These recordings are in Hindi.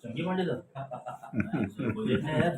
चंगी मांडीला बजेट नाही यार.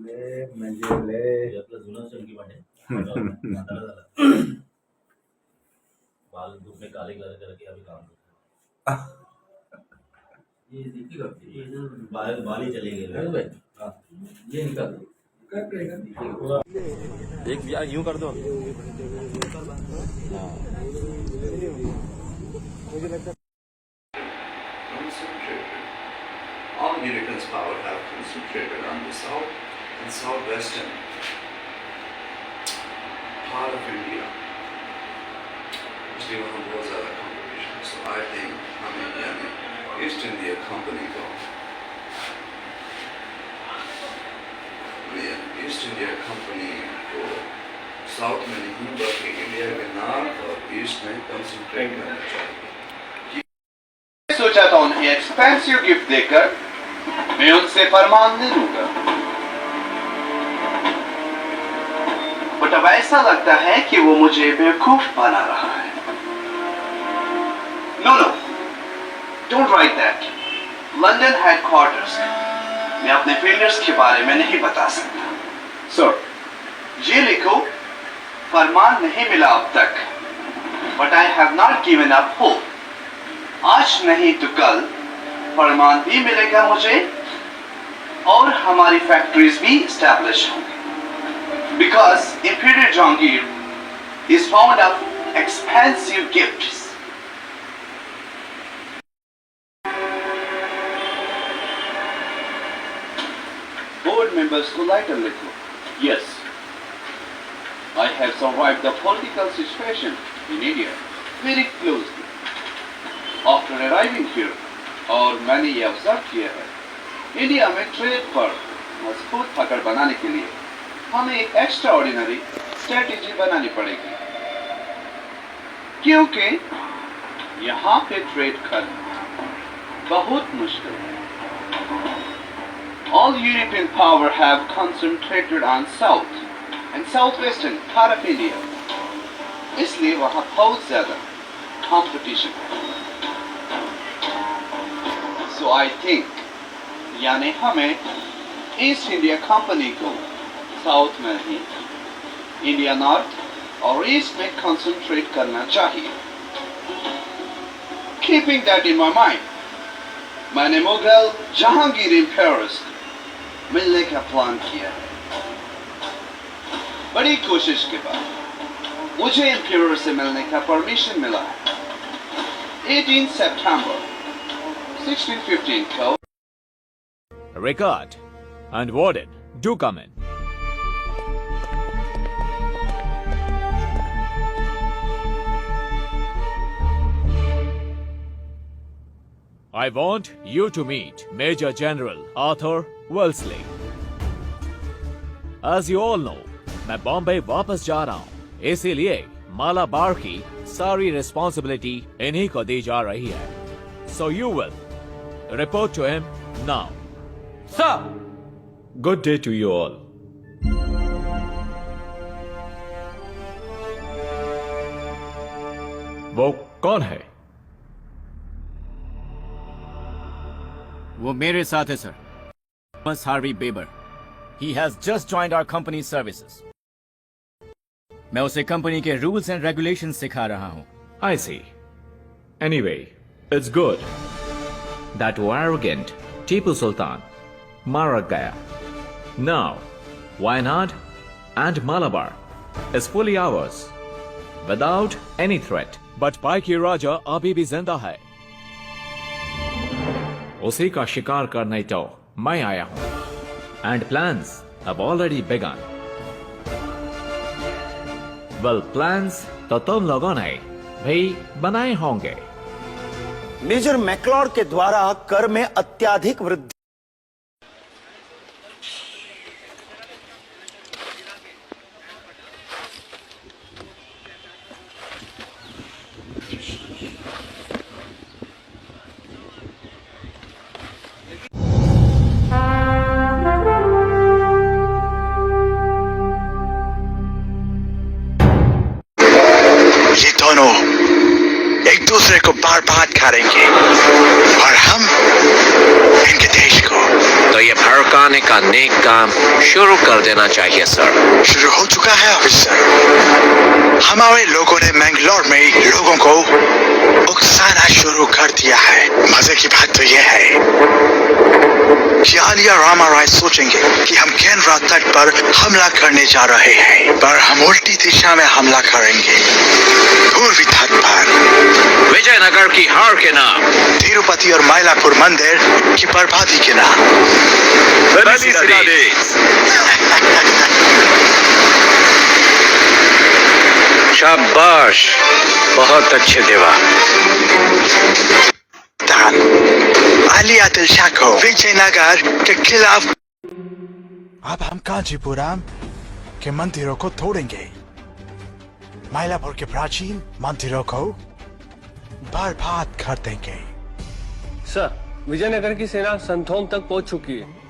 ले म्हणजे ले आपलं जुनं चंगी मांडे म्हातारा झाला. बाल धूप में काले काले करके अभी काम करते. ये दिखती करती ये जो बाल ही चले गए भाई. हाँ ये निकाल काय करेगा एक यूं कर दो. मुझे लगता concentrated. All Americans' power have concentrated on the south and southwestern part of India. इसलिए वहाँ बहुत ज़्यादा competition. So I think हमें यानी East India Company को ईस्ट इंडिया कंपनी को साउथ में नहीं बल्कि इंडिया के नॉर्थ और ईस्ट में कंसंट्रेट करना चाहिए. सोचा था उन्हें एक्सपेंसिव गिफ्ट देकर मैं उनसे फरमान ले लूंगा, बट अब ऐसा लगता है कि वो मुझे बेवकूफ बना रहा है. No no, don't write that. London headquarters मैं अपने फेलियर्स के बारे में नहीं बता सकता. सर, ये लिखो, फरमान नहीं मिला अब तक, but I have not given up hope. आज नहीं तो कल फरमान भी मिलेगा मुझे और हमारी फैक्ट्रीज भी एस्टैब्लिश होंगी. Because imperial Jahangir is found of expensive gifts. Board members को letter लिखो. Yes, I have survived the political situation in India very closely. After arriving here, और मैंने ये ऑब्जर्व किया है, इंडिया में ट्रेड पर मजबूत पकड़ बनाने के लिए हमें एक एक्स्ट्राऑर्डिनरी स्ट्रेटेजी बनानी पड़ेगी, क्योंकि यहाँ पे ट्रेड करना बहुत मुश्किल है. All European power have concentrated on south and southwestern part of India. इसलिए वहाँ बहुत ज़्यादा competition है. So I think यानी हमें ईस्ट इंडिया कंपनी को साउथ में ही इंडिया नॉर्थ और ईस्ट में कंसंट्रेट करना चाहिए. Keeping that in my mind, मैंने मुगल जहांगीर एम्पायर्स मिलने का प्लान किया है. बड़ी कोशिश के बाद मुझे एम्पायर से मिलने का परमिशन मिला है. 18 सितंबर 1615 को. Record and Warden, do come in. I want you to meet Major General Arthur Wellesley. As you all know, मैं बॉम्बे वापस जा रहा हूँ, इसीलिए मालाबार की सारी रिस्पॉन्सिबिलिटी इन्हीं को दी जा रही है. So you will report to him now. Sir! Good day to you all. वो कौन है? वो मेरे साथ है sir. Thomas Harvey Baber. He has just joined our company's services. मैं उसे कंपनी के रूल्स एंड रेगुलेशंस सिखा रहा हूँ. I see. Anyway, it's good that arrogant Tipu Sultan मारा गया. Now, Wayanad and Malabar is fully ours without any threat. But पाइकी राजा अभी भी जिंदा है. उसी का शिकार करने तो मैं आया हूं. And plans have already begun. Well, plans तो तुम लोगों ने भी बनाए होंगे. मेजर मैक्लॉड के द्वारा कर में अत्याधिक वृद्धि. एक दूसरे को बर्बाद करेंगे और हम इनके देश को। तो ये भड़काने का नेक काम शुरू कर देना चाहिए सर। शुरू हो चुका है ऑफिसर। हमारे लोगों ने मैंगलोर में लोगों को उकसाना शुरू कर दिया है। मजे की बात तो यह है कि आलिया रामा राय सोचेंगे कि हम केनरा तट पर हमला करने जा रहे हैं, पर हम उल्टी दिशा में हमला करेंगे, पूर्वी तट पर। विजयनगर की हार के नाम, तिरुपति और मायलापुर मंदिर की बर्बादी के नाम। शाबाश, बहुत अच्छे देवा। आलिया दिलशाह को विजयनगर के खिलाफ। अब हम कांचीपुरम के मंदिरों को तोड़ेंगे, मायलापुर के प्राचीन मंदिरों को बर्बाद कर देंगे। सर, विजयनगर की सेना संथोम तक पहुंच चुकी है।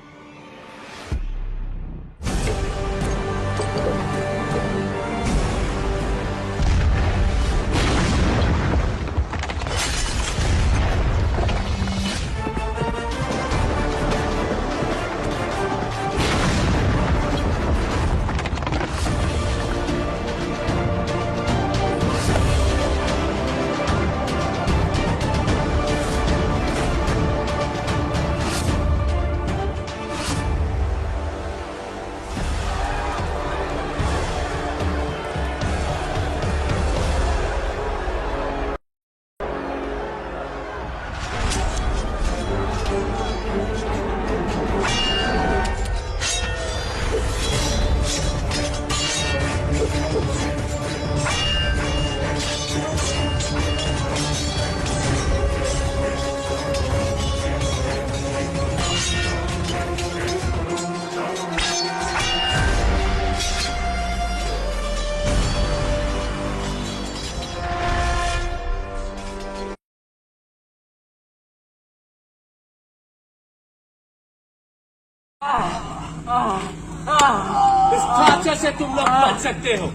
इस टॉर्चर से तुम लोग बच सकते हो।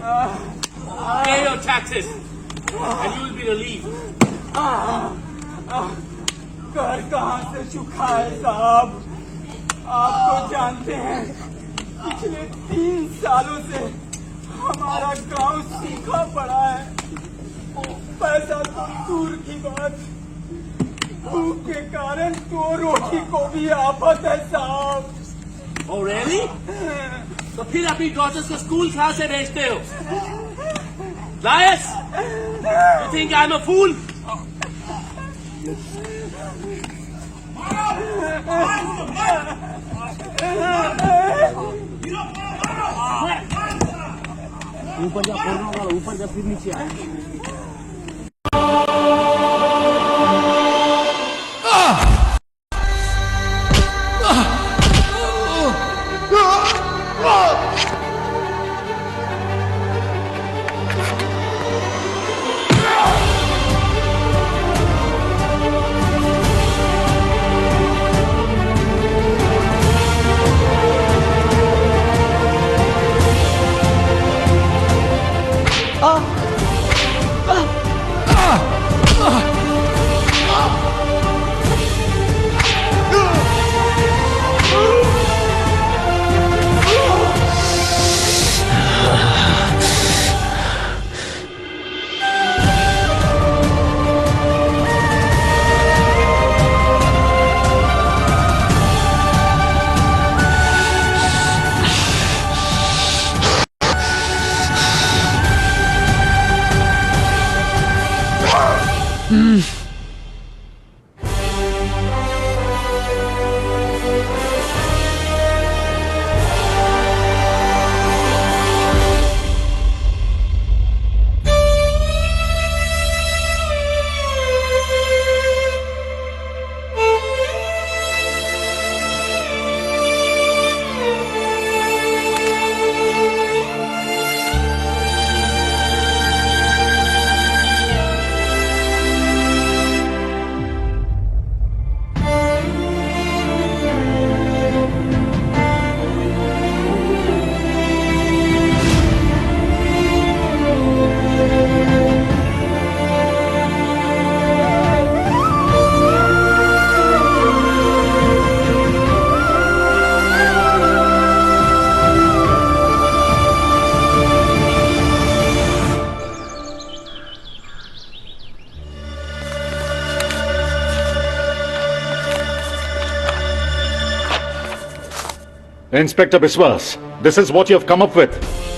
Pay your taxes and you will be relieved. घर कहाँ से चुका है साहब? आप तो जानते हैं पिछले 3 सालों से हमारा गांव सूखा पड़ा है। पैसा तो दूर की बात, भूख के कारण 2 रोटी को भी आफत है साहब। Oh really? तो फिर अपनी डॉटर्स को स्कूल कहाँ से भेजते हो? Liars! You think I'm a fool? ऊपर जा, ऊपर जा, फिर नीचे आ। इंस्पेक्टर विश्वास, this is what you have come up with.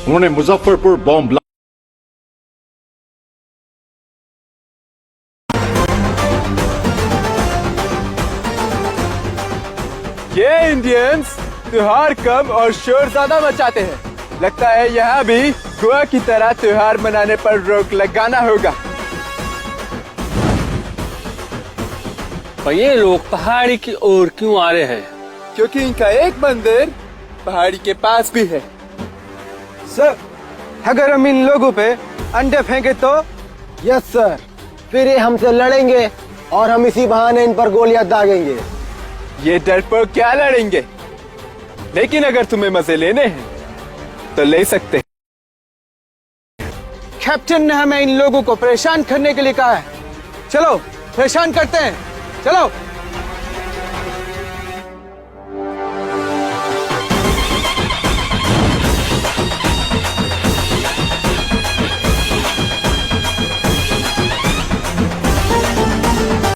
उन्होंने मुजफ्फरपुर बॉम्ब ये इंडियंस त्योहार कम और शोर ज्यादा मचाते हैं। लगता है यहाँ भी गोवा की तरह त्योहार मनाने पर रोक लगाना होगा। पर ये लोग पहाड़ी की ओर क्यों आ रहे हैं? क्योंकि इनका एक मंदिर पहाड़ी के पास भी है। सर, अगर हम इन लोगों पे अंडे फेंके तो? यस सर, फिर ये हमसे लड़ेंगे और हम इसी बहाने इन पर गोलियां दागेंगे। ये डरपोक क्या लड़ेंगे, लेकिन अगर तुम्हें मजे लेने हैं तो ले सकते हैं। कैप्टन ने हमें इन लोगों को परेशान करने के लिए कहा है। चलो परेशान करते हैं, चलो।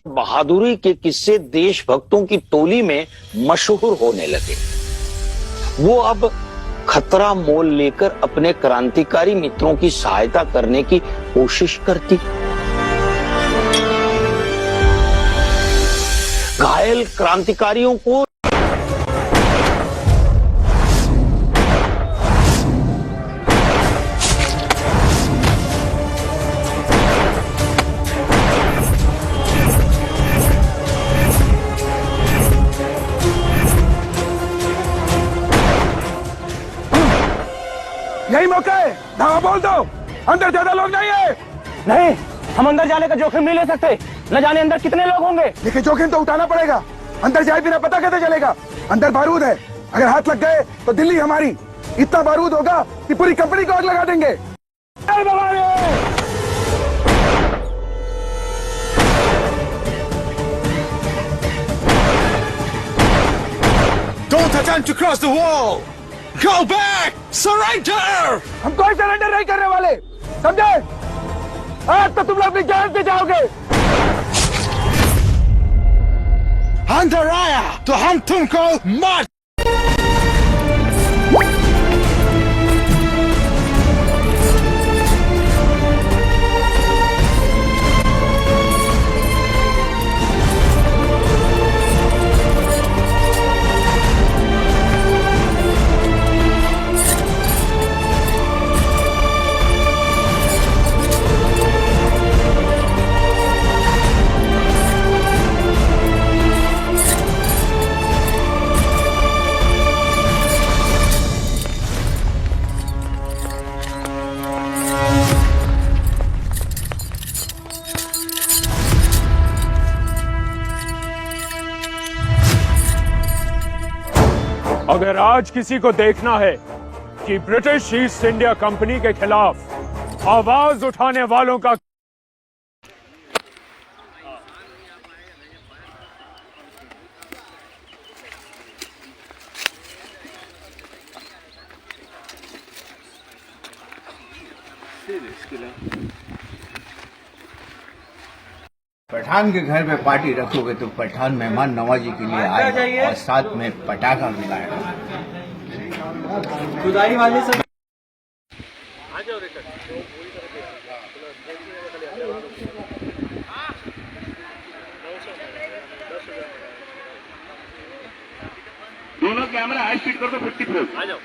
बहादुरी के किस्से देशभक्तों की टोली में मशहूर होने लगे। वो अब खतरा मोल लेकर अपने क्रांतिकारी मित्रों की सहायता करने की कोशिश करती। घायल क्रांतिकारियों को यही मौका है, धावा बोल दो। अंदर ज्यादा लोग नहीं है। नहीं, हम अंदर जाने का जोखिम नहीं ले सकते। न जाने अंदर कितने लोग होंगे। लेकिन जोखिम तो उठाना पड़ेगा। अंदर जाए बिना पता कैसे चलेगा? अंदर बारूद है, अगर हाथ लग गए तो दिल्ली हमारी। इतना बारूद होगा कि पूरी कंपनी को आग लगा देंगे। Don't attempt to cross the wall! Go back! Surrender! हम कोई सरेंडर नहीं करने वाले, समझे? आज तो तुम लोग अपनी जान पे जाओगे। अंदर आया तो हम तुमको मार। अगर आज किसी को देखना है कि ब्रिटिश ईस्ट इंडिया कंपनी के खिलाफ आवाज उठाने वालों का पठान के घर में पार्टी रखोगे तो पठान मेहमान नवाजी के लिए आएगा और साथ में पटाखा भी लाएगा। खुदाई वाले सब दोनों कैमरा हाई स्पीड कर दो 50 फ्रेम। आ जाओ।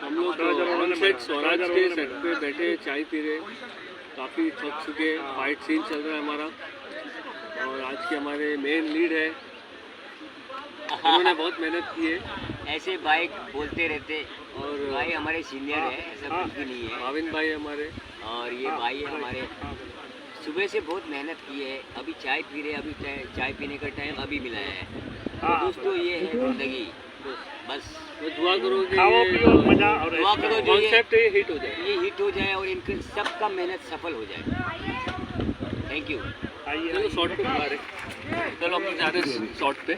हम लोग स्वराज के सेट पे बैठे चाय पी रहे, काफ़ी थक चुके। फाइट सीन चल रहा है हमारा और आज के हमारे मेन लीड है, उन्होंने बहुत मेहनत की है। ऐसे भाई बोलते रहते और भाई हमारे सीनियर है, ऐसा कुछ भी नहीं है। भाविन भाई हमारे और ये भाई है हमारे, सुबह से बहुत मेहनत की है। अभी चाय पी रहे, अभी चाय पीने का टाइम अभी मिला है। तो दोस्तों ये है जिंदगी, बस तो दुआ करो कि दुआ करो जो कॉन्सेप्ट ये हिट हो जाए, ये हिट हो जाए और इनके सबका मेहनत सफल हो जाए। Thank you. चलो शॉर्ट पे बुला रहे, चलो अपने जा रहे शॉर्ट पे।